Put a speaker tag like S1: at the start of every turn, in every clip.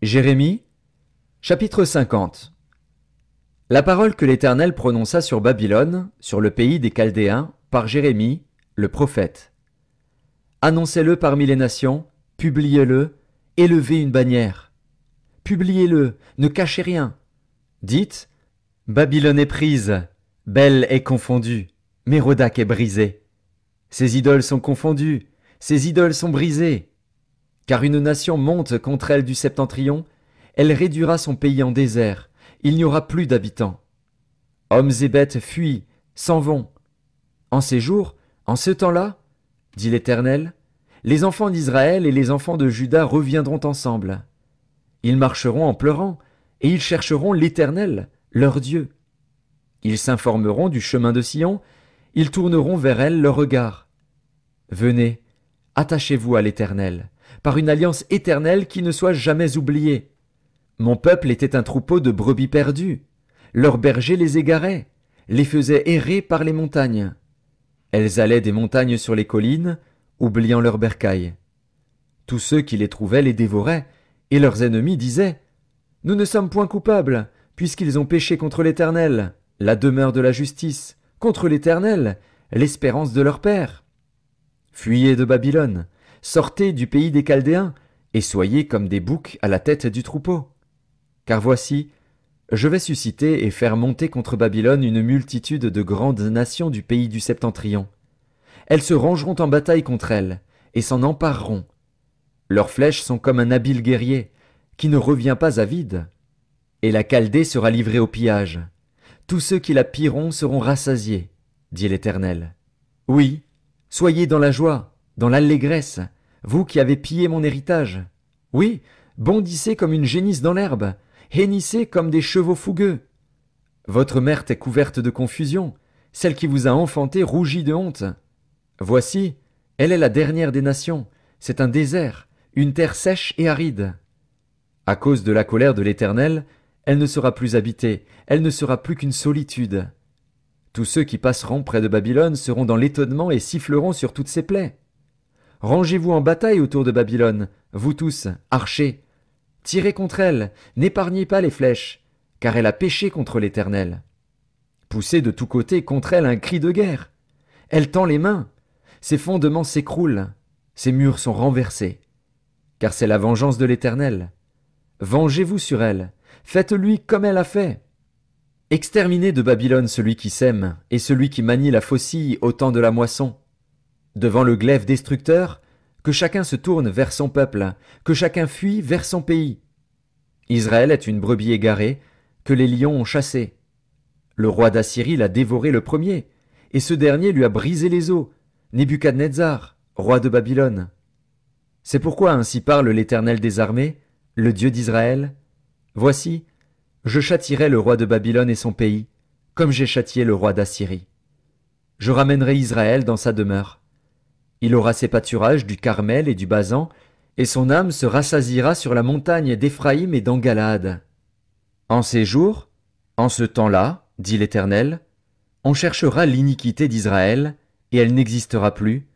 S1: Jérémie, chapitre 50. La parole que l'Éternel prononça sur Babylone, sur le pays des Chaldéens, par Jérémie, le prophète. Annoncez-le parmi les nations, publiez-le, élevez une bannière. Publiez-le, ne cachez rien. Dites, Babylone est prise, Bel est confondue, Mérodach est brisé. Ses idoles sont confondues, ses idoles sont brisées. Car une nation monte contre elle du septentrion, elle réduira son pays en désert, il n'y aura plus d'habitants. Hommes et bêtes fuient, s'en vont. En ces jours, en ce temps-là, dit l'Éternel, les enfants d'Israël et les enfants de Juda reviendront ensemble. Ils marcheront en pleurant, et ils chercheront l'Éternel, leur Dieu. Ils s'informeront du chemin de Sion, ils tourneront vers elle leur regard. Venez, attachez-vous à l'Éternel, par une alliance éternelle qui ne soit jamais oubliée. Mon peuple était un troupeau de brebis perdues. Leurs bergers les égaraient, les faisaient errer par les montagnes. Elles allaient des montagnes sur les collines, oubliant leurs bercailles. Tous ceux qui les trouvaient les dévoraient, et leurs ennemis disaient « Nous ne sommes point coupables, puisqu'ils ont péché contre l'Éternel, la demeure de la justice, contre l'Éternel, l'espérance de leur père. » Fuyez de Babylone, sortez du pays des Chaldéens, et soyez comme des boucs à la tête du troupeau. Car voici, je vais susciter et faire monter contre Babylone une multitude de grandes nations du pays du septentrion. Elles se rangeront en bataille contre elle, et s'en empareront. Leurs flèches sont comme un habile guerrier, qui ne revient pas à vide. Et la Chaldée sera livrée au pillage. Tous ceux qui la pilleront seront rassasiés, dit l'Éternel. Oui, soyez dans la joie, dans l'allégresse, vous qui avez pillé mon héritage. Oui, bondissez comme une génisse dans l'herbe, hennissez comme des chevaux fougueux. Votre mère est couverte de confusion, celle qui vous a enfanté rougit de honte. Voici, elle est la dernière des nations, c'est un désert, une terre sèche et aride. À cause de la colère de l'Éternel, elle ne sera plus habitée, elle ne sera plus qu'une solitude. Tous ceux qui passeront près de Babylone seront dans l'étonnement et siffleront sur toutes ses plaies. Rangez-vous en bataille autour de Babylone, vous tous, archers. Tirez contre elle, n'épargnez pas les flèches, car elle a péché contre l'Éternel. Poussez de tous côtés contre elle un cri de guerre. Elle tend les mains, ses fondements s'écroulent, ses murs sont renversés. Car c'est la vengeance de l'Éternel. Vengez-vous sur elle, faites-lui comme elle a fait. Exterminez de Babylone celui qui sème et celui qui manie la faucille au temps de la moisson. Devant le glaive destructeur, que chacun se tourne vers son peuple, que chacun fuit vers son pays. Israël est une brebis égarée, que les lions ont chassée. Le roi d'Assyrie l'a dévoré le premier, et ce dernier lui a brisé les os, Nebuchadnezzar, roi de Babylone. C'est pourquoi ainsi parle l'Éternel des armées, le Dieu d'Israël. Voici, je châtierai le roi de Babylone et son pays, comme j'ai châtié le roi d'Assyrie. Je ramènerai Israël dans sa demeure. Il aura ses pâturages du Carmel et du Basan, et son âme se rassasiera sur la montagne d'Éphraïm et d'En-Galaad. En ces jours, en ce temps-là, dit l'Éternel, on cherchera l'iniquité d'Israël, et elle n'existera plus,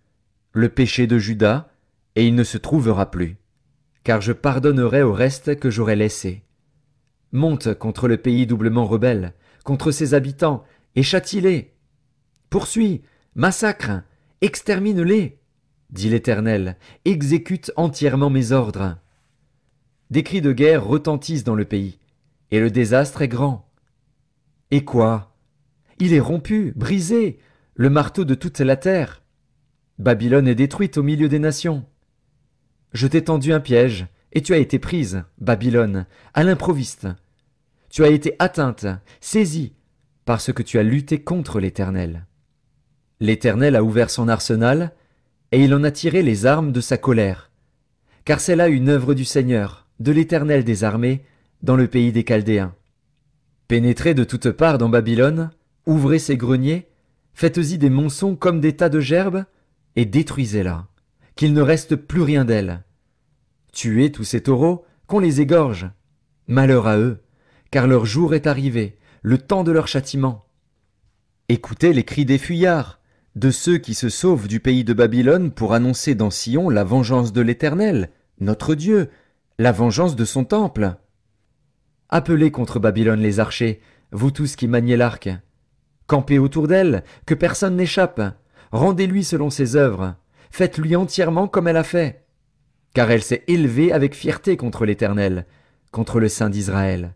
S1: le péché de Juda, et il ne se trouvera plus, car je pardonnerai au reste que j'aurai laissé. Monte contre le pays doublement rebelle, contre ses habitants, et châtie-les. Poursuis, massacre, extermine-les, dit l'Éternel, exécute entièrement mes ordres. Des cris de guerre retentissent dans le pays, et le désastre est grand. Et quoi? Il est rompu, brisé, le marteau de toute la terre. Babylone est détruite au milieu des nations. Je t'ai tendu un piège, et tu as été prise, Babylone, à l'improviste. Tu as été atteinte, saisie, parce que tu as lutté contre l'Éternel. L'Éternel a ouvert son arsenal, et il en a tiré les armes de sa colère. Car c'est là une œuvre du Seigneur, de l'Éternel des armées, dans le pays des Chaldéens. Pénétrez de toutes parts dans Babylone, ouvrez ses greniers, faites-y des monceaux comme des tas de gerbes, et détruisez-la, qu'il ne reste plus rien d'elle. Tuez tous ces taureaux, qu'on les égorge. Malheur à eux, car leur jour est arrivé, le temps de leur châtiment. Écoutez les cris des fuyards, de ceux qui se sauvent du pays de Babylone pour annoncer dans Sion la vengeance de l'Éternel, notre Dieu, la vengeance de son temple. Appelez contre Babylone les archers, vous tous qui maniez l'arc. Campez autour d'elle, que personne n'échappe. Rendez-lui selon ses œuvres. Faites-lui entièrement comme elle a fait. Car elle s'est élevée avec fierté contre l'Éternel, contre le Saint d'Israël.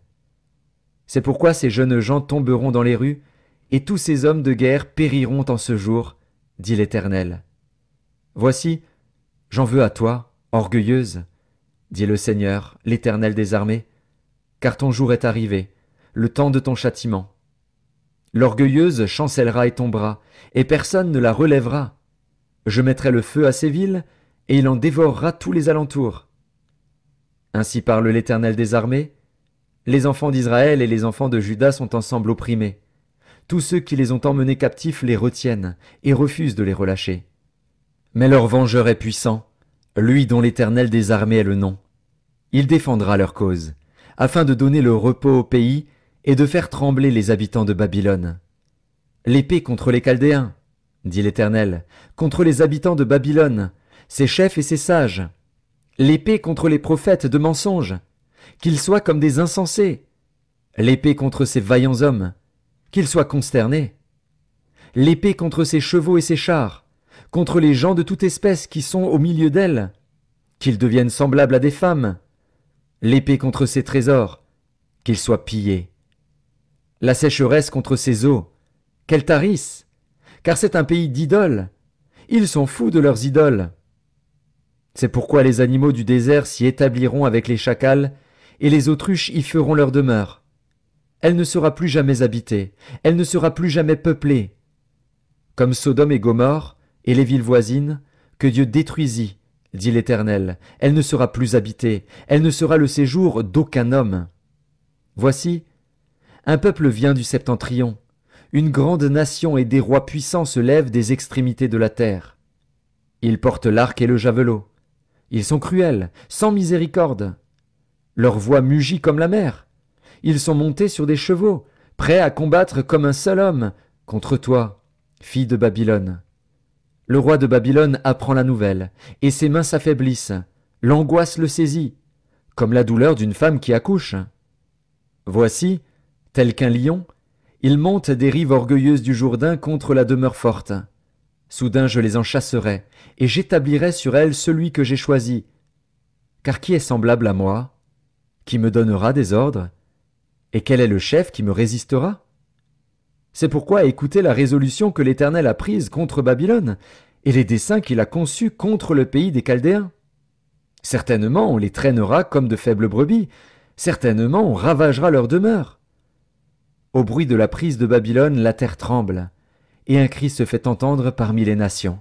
S1: C'est pourquoi ces jeunes gens tomberont dans les rues, et tous ces hommes de guerre périront en ce jour, dit l'Éternel. Voici, j'en veux à toi, orgueilleuse, dit le Seigneur, l'Éternel des armées, car ton jour est arrivé, le temps de ton châtiment. L'orgueilleuse chancellera et tombera, et personne ne la relèvera. Je mettrai le feu à ces villes, et il en dévorera tous les alentours. Ainsi parle l'Éternel des armées. Les enfants d'Israël et les enfants de Juda sont ensemble opprimés. Tous ceux qui les ont emmenés captifs les retiennent, et refusent de les relâcher. Mais leur vengeur est puissant, lui dont l'Éternel des armées est le nom. Il défendra leur cause, afin de donner le repos au pays et de faire trembler les habitants de Babylone. L'épée contre les Chaldéens, dit l'Éternel, contre les habitants de Babylone, ses chefs et ses sages. L'épée contre les prophètes de mensonges, qu'ils soient comme des insensés. L'épée contre ces vaillants hommes, qu'ils soient consternés. L'épée contre ses chevaux et ses chars, contre les gens de toute espèce qui sont au milieu d'elle, qu'ils deviennent semblables à des femmes. L'épée contre ses trésors, qu'ils soient pillés. La sécheresse contre ses eaux, qu'elle tarisse, car c'est un pays d'idoles. Ils sont fous de leurs idoles. C'est pourquoi les animaux du désert s'y établiront avec les chacals, et les autruches y feront leur demeure. Elle ne sera plus jamais habitée, elle ne sera plus jamais peuplée. Comme Sodome et Gomorrhe, et les villes voisines, que Dieu détruisit, dit l'Éternel, elle ne sera plus habitée, elle ne sera le séjour d'aucun homme. Voici, un peuple vient du septentrion, une grande nation et des rois puissants se lèvent des extrémités de la terre. Ils portent l'arc et le javelot. Ils sont cruels, sans miséricorde. Leur voix mugit comme la mer. Ils sont montés sur des chevaux, prêts à combattre comme un seul homme contre toi, fille de Babylone. Le roi de Babylone apprend la nouvelle, et ses mains s'affaiblissent. L'angoisse le saisit, comme la douleur d'une femme qui accouche. Voici, tel qu'un lion, il monte des rives orgueilleuses du Jourdain contre la demeure forte. Soudain je les en chasserai, et j'établirai sur elles celui que j'ai choisi. Car qui est semblable à moi? Qui me donnera des ordres? Et quel est le chef qui me résistera? C'est pourquoi écoutez la résolution que l'Éternel a prise contre Babylone, et les desseins qu'il a conçus contre le pays des Chaldéens. Certainement on les traînera comme de faibles brebis, certainement on ravagera leur demeure. Au bruit de la prise de Babylone, la terre tremble, et un cri se fait entendre parmi les nations.